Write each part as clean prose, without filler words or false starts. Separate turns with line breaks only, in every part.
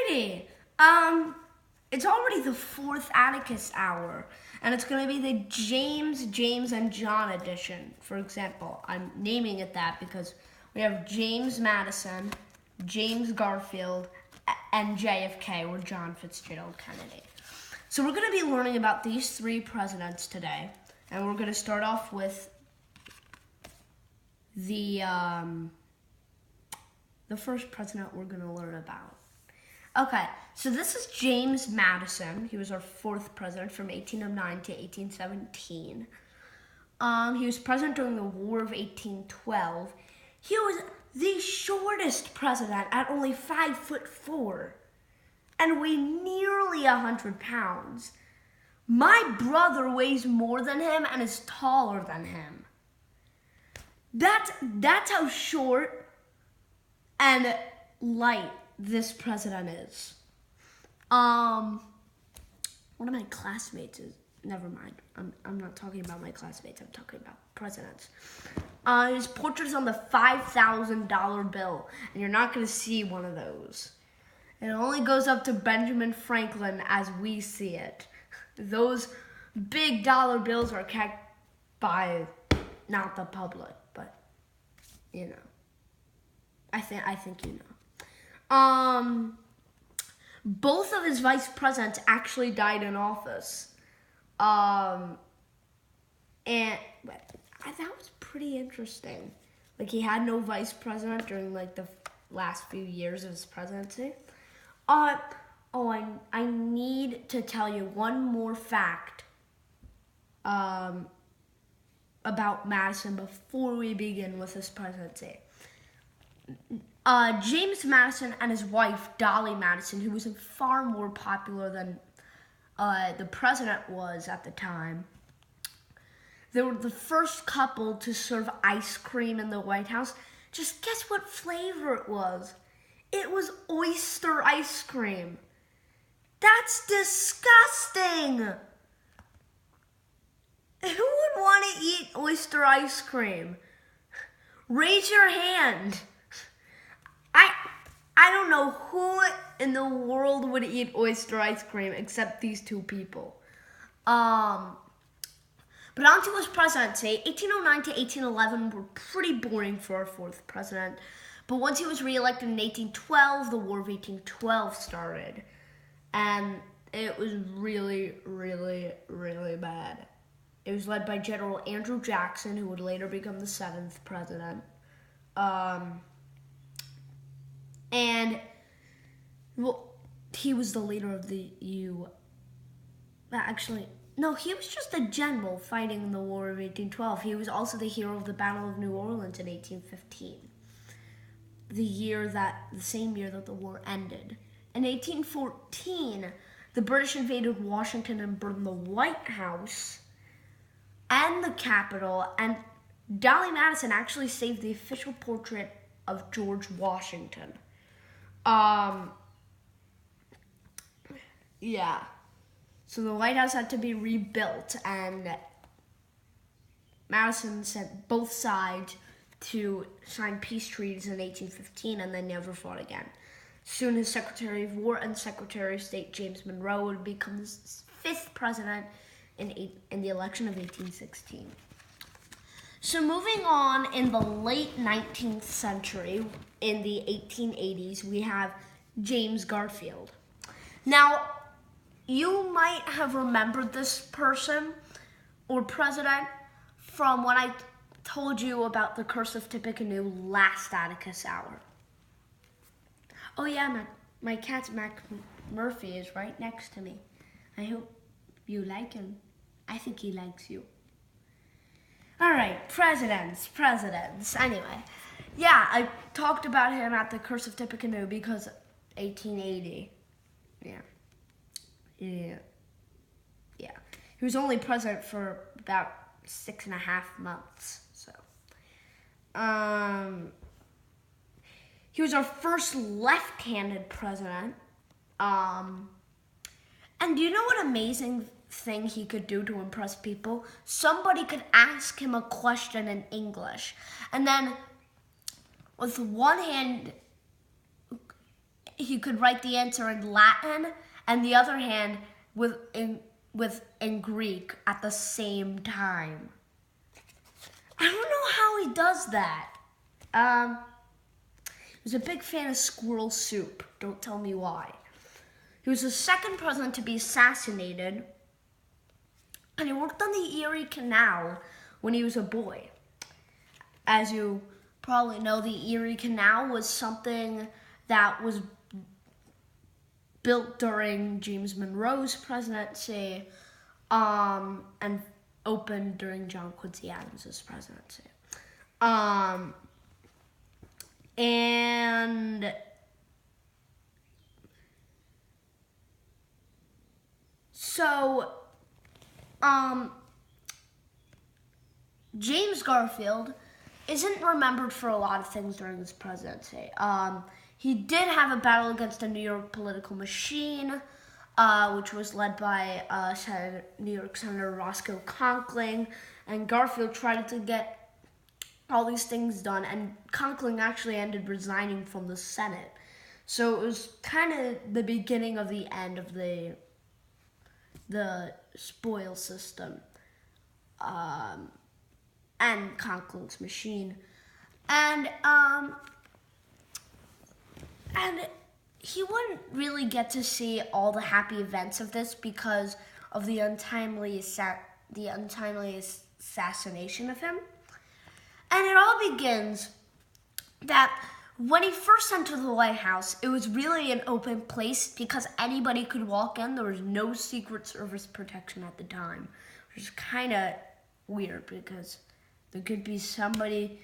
Alrighty. It's already the 4th Atticus hour, and it's going to be the James, and John edition. For example, I'm naming it that because we have James Madison, James Garfield, and JFK, or John Fitzgerald Kennedy. So we're going to be learning about these 3 presidents today, and we're going to start off with the first president we're going to learn about. Okay, so this is James Madison. He was our 4th president from 1809 to 1817. He was president during the War of 1812. He was the shortest president at only 5'4" and weighed nearly 100 pounds. My brother weighs more than him and is taller than him. That's how short and light this president is. One of my classmates is, never mind, I'm not talking about my classmates, I'm talking about presidents. His portrait is on the $5,000 bill, and you're not going to see one of those. It only goes up to Benjamin Franklin as we see it. Those big dollar bills are kept by not the public, but you know. I think you know. Both of his vice presidents actually died in office. And that was pretty interesting. Like, he had no vice president during, like, the last few years of his presidency. I need to tell you one more fact about Madison before we begin with his presidency. James Madison and his wife, Dolly Madison, who was far more popular than the president was at the time. They were the first couple to serve ice cream in the White House. Just guess what flavor it was? It was oyster ice cream. That's disgusting! Who would want to eat oyster ice cream? Raise your hand. I don't know who in the world would eat oyster ice cream except these 2 people. But on to his presidency. 1809 to 1811 were pretty boring for our 4th president. But once he was reelected in 1812, the War of 1812 started. And it was really, really, really bad. It was led by General Andrew Jackson, who would later become the 7th president. And, well, he was the leader of the No, he was just a general fighting in the War of 1812. He was also the hero of the Battle of New Orleans in 1815. The same year that the war ended. In 1814, the British invaded Washington and burned the White House and the Capitol, and Dolly Madison actually saved the official portrait of George Washington. Yeah. So the White House had to be rebuilt, and Madison sent both sides to sign peace treaties in 1815, and they never fought again. Soon his Secretary of War and Secretary of State, James Monroe, would become the 5th president in the election of 1816. So moving on, in the late 19th century, in the 1880s, we have James Garfield. Now, you might have remembered this person or president from when I told you about the Curse of Tippecanoe last Atticus hour. Oh yeah, my cat Mac Murphy is right next to me. I hope you like him. I think he likes you. Alright, presidents. Anyway, yeah, I talked about him at the Curse of Tippecanoe because 1880. Yeah. He was only president for about 6.5 months, so. He was our first left-handed president. And do you know what amazing thing he could do to impress people? Somebody could ask him a question in English, and then with one hand he could write the answer in Latin, and the other hand in Greek at the same time. I don't know how he does that. He was a big fan of squirrel soup. Don't tell me why. He was the second president to be assassinated, and he worked on the Erie Canal when he was a boy. As you probably know, the Erie Canal was something that was built during James Monroe's presidency, and opened during John Quincy Adams' presidency. And so, James Garfield isn't remembered for a lot of things during his presidency. He did have a battle against the New York political machine, which was led by New York Senator Roscoe Conkling, and Garfield tried to get all these things done, and Conkling actually ended resigning from the Senate. So it was kind of the beginning of the end of the spoil system, and Conkling's machine, and he wouldn't really get to see all the happy events of this because of the untimely assassination of him. And it all begins that when he first entered the White House, it was really an open place because anybody could walk in. There was no Secret Service protection at the time, which is kind of weird because there could be somebody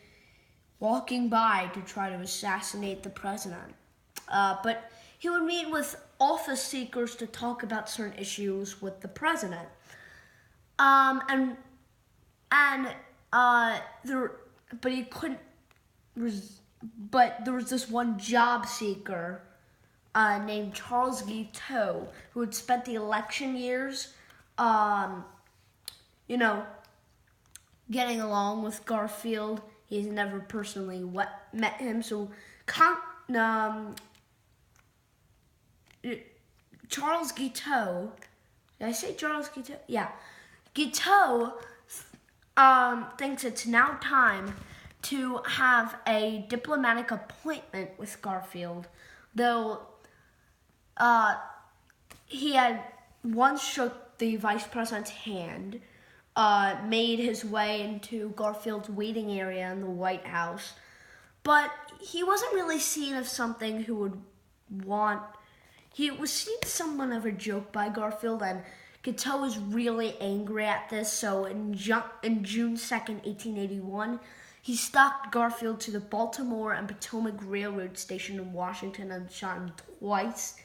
walking by to try to assassinate the president. But he would meet with office seekers to talk about certain issues with the president. But he couldn't. But there was this one job seeker named Charles Guiteau who had spent the election years, getting along with Garfield. He's never personally met him, so Charles Guiteau. Did I say Charles Guiteau? Yeah. Guiteau thinks it's now time to have a diplomatic appointment with Garfield, though he had once shook the vice president's hand, made his way into Garfield's waiting area in the White House, but he wasn't really seen as something who would want. He was seen as somewhat of a joke by Garfield, and Guiteau was really angry at this, so in June 2nd, 1881, he stalked Garfield to the Baltimore and Potomac Railroad Station in Washington and shot him twice,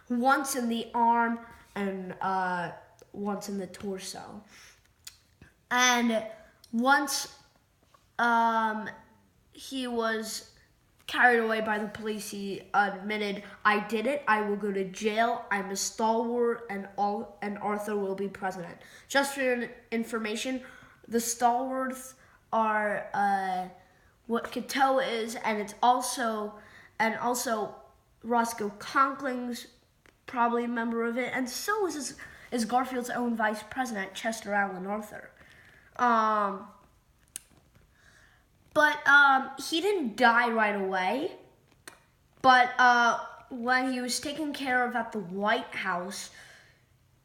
once in the arm and once in the torso. And once he was carried away by the police, he admitted, "I did it. I will go to jail. I'm a stalwart, and Arthur will be president." Just for your information, the stalwarts are what Guiteau is, and it's also Roscoe Conkling's probably a member of it, and so is Garfield's own vice president, Chester Alan Arthur. But he didn't die right away. But when he was taken care of at the White House,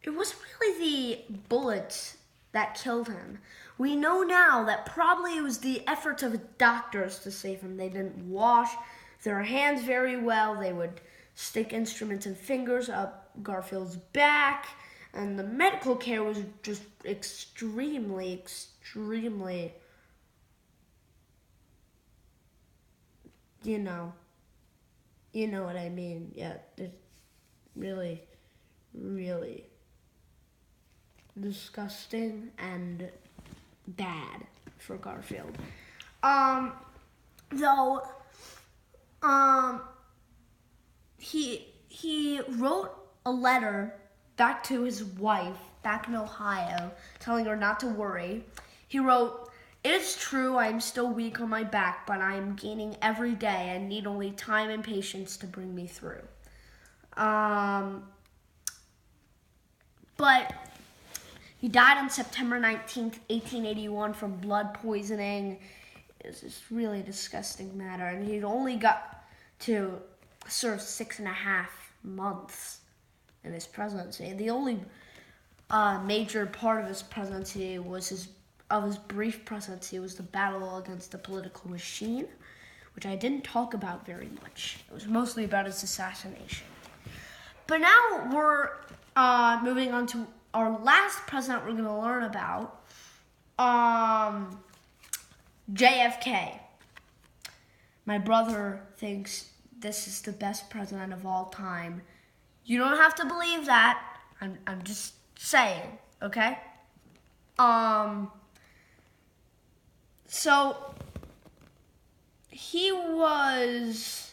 it wasn't really the bullets that killed him. We know now that probably it was the efforts of doctors to save him. They didn't wash their hands very well. They would stick instruments and fingers up Garfield's back, and the medical care was just extremely you know what I mean. Yeah, it's really, really disgusting and bad for Garfield. He wrote a letter back to his wife back in Ohio, telling her not to worry. He wrote, "It is true I am still weak on my back, but I am gaining every day and need only time and patience to bring me through." But he died on September 19th, 1881 from blood poisoning. It's just really disgusting matter. And he only got to serve 6.5 months in his presidency. The only major part of his presidency was his brief presidency was the battle against the political machine, which I didn't talk about very much. It was mostly about his assassination. But now we're moving on to our last president we're going to learn about, JFK. My brother thinks this is the best president of all time. You don't have to believe that. I'm just saying, okay? So he was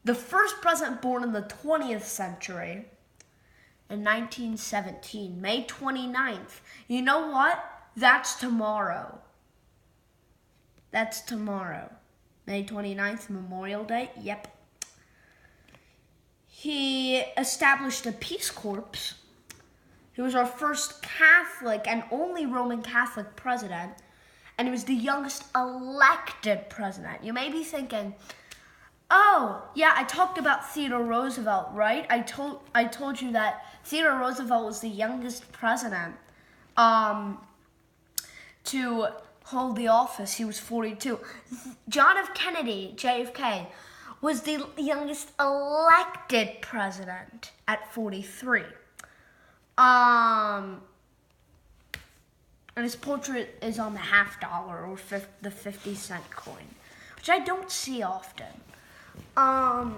the first president born in the 20th century in 1917, May 29th. You know what? That's tomorrow. That's tomorrow. May 29th, Memorial Day. Yep. He established a Peace Corps. He was our first Catholic and only Roman Catholic president. And he was the youngest elected president. You may be thinking, oh, yeah, I talked about Theodore Roosevelt, right? I told you that Theodore Roosevelt was the youngest president to hold the office. He was 42. John F. Kennedy, JFK, was the youngest elected president at 43. And his portrait is on the $50 or the 50-cent coin, which I don't see often. But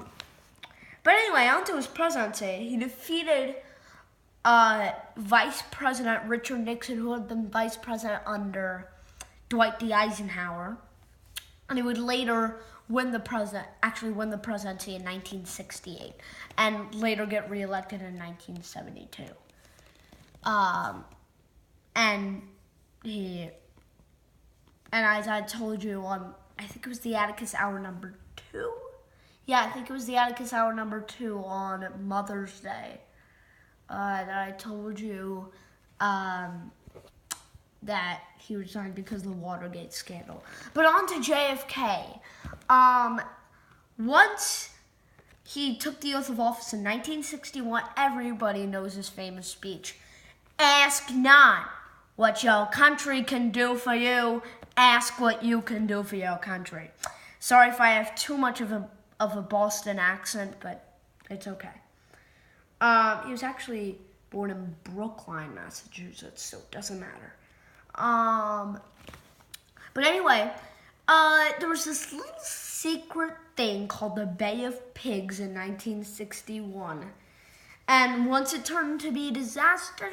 anyway, on to his presidency. He defeated Vice President Richard Nixon, who had been vice president under Dwight D. Eisenhower, and he would later win the presidency in 1968, and later get reelected in 1972. And as I told you on, I think it was the Atticus Hour number 2. Yeah, I think it was the Atticus Hour number 2 on Mother's Day. That I told you that he resigned because of the Watergate scandal. But on to JFK. Once he took the oath of office in 1961, everybody knows his famous speech. Ask not what your country can do for you. Ask what you can do for your country. Sorry if I have too much of a Boston accent, but it's okay. He was actually born in Brookline, Massachusetts, so it doesn't matter. But anyway, there was this little secret thing called the Bay of Pigs in 1961. And once it turned to be a disaster,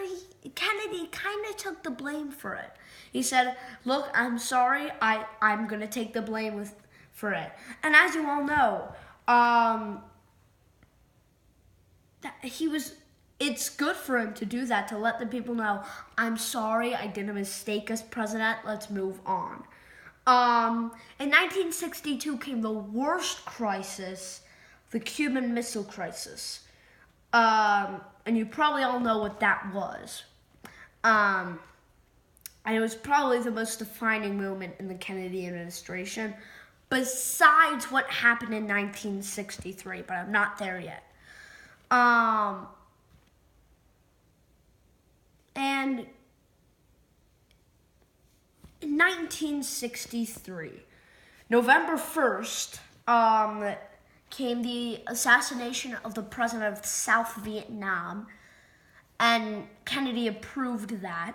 Kennedy kind of took the blame for it. He said, look, I'm sorry, I'm going to take the blame for it. And as you all know, it's good for him to do that, to let the people know, I'm sorry, I did a mistake as president, let's move on. In 1962 came the worst crisis, the Cuban Missile Crisis. And you probably all know what that was. And it was probably the most defining moment in the Kennedy administration, besides what happened in 1963, but I'm not there yet. And in 1963, November 1st, came the assassination of the president of South Vietnam, and Kennedy approved that.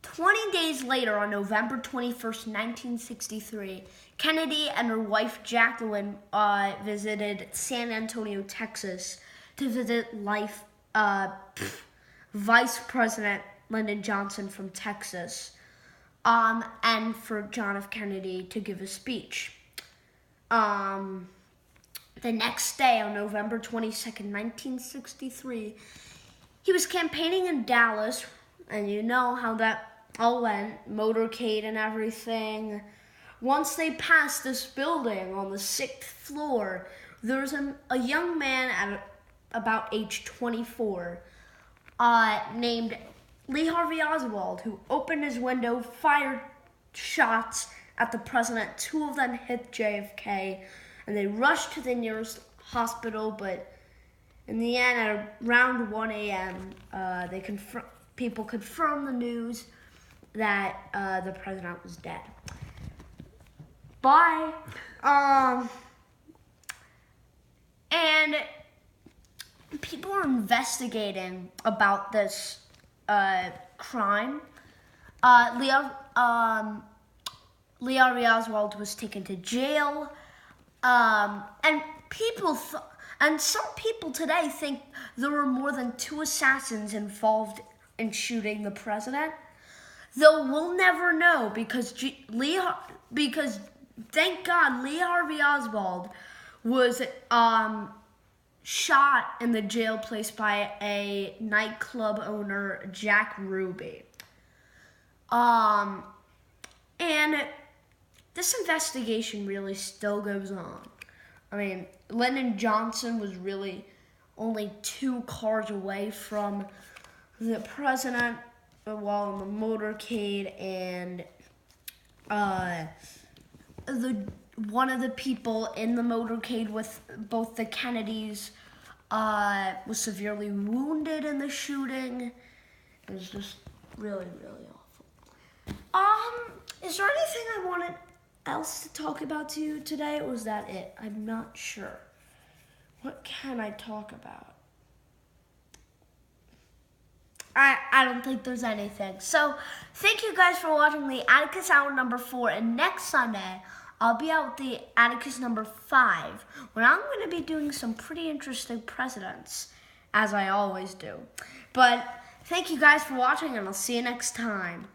20 days later, on November 21st, 1963, Kennedy and her wife Jacqueline visited San Antonio, Texas, to visit Vice President Lyndon Johnson from Texas, and for John F. Kennedy to give a speech. The next day, on November 22nd, 1963, he was campaigning in Dallas, and you know how that all went, motorcade and everything. Once they passed this building on the 6th floor, there was a young man about age 24, named Lee Harvey Oswald, who opened his window, fired shots at the president. 2 of them hit JFK, and they rushed to the nearest hospital, but in the end, at around 1 a.m., people confirmed the news that the president was dead. Bye. And people are investigating about this crime. Lee Harvey Oswald was taken to jail, and some people today think there were more than 2 assassins involved in shooting the president. Though we'll never know, because thank God Lee Harvey Oswald was shot in the jail place by a nightclub owner, Jack Ruby. And this investigation really still goes on. I mean, Lyndon Johnson was really only 2 cars away from the president while in the motorcade, and one of the people in the motorcade with both the Kennedys was severely wounded in the shooting. It was just really, really awful. Is there anything I wanted else to talk about to you today, or was that it? I'm not sure. What can I talk about? I don't think there's anything. So, thank you guys for watching the Atticus Hour number 4, and next Sunday, I'll be out with the Atticus number 5, where I'm going to be doing some pretty interesting presidents, as I always do. But, thank you guys for watching, and I'll see you next time.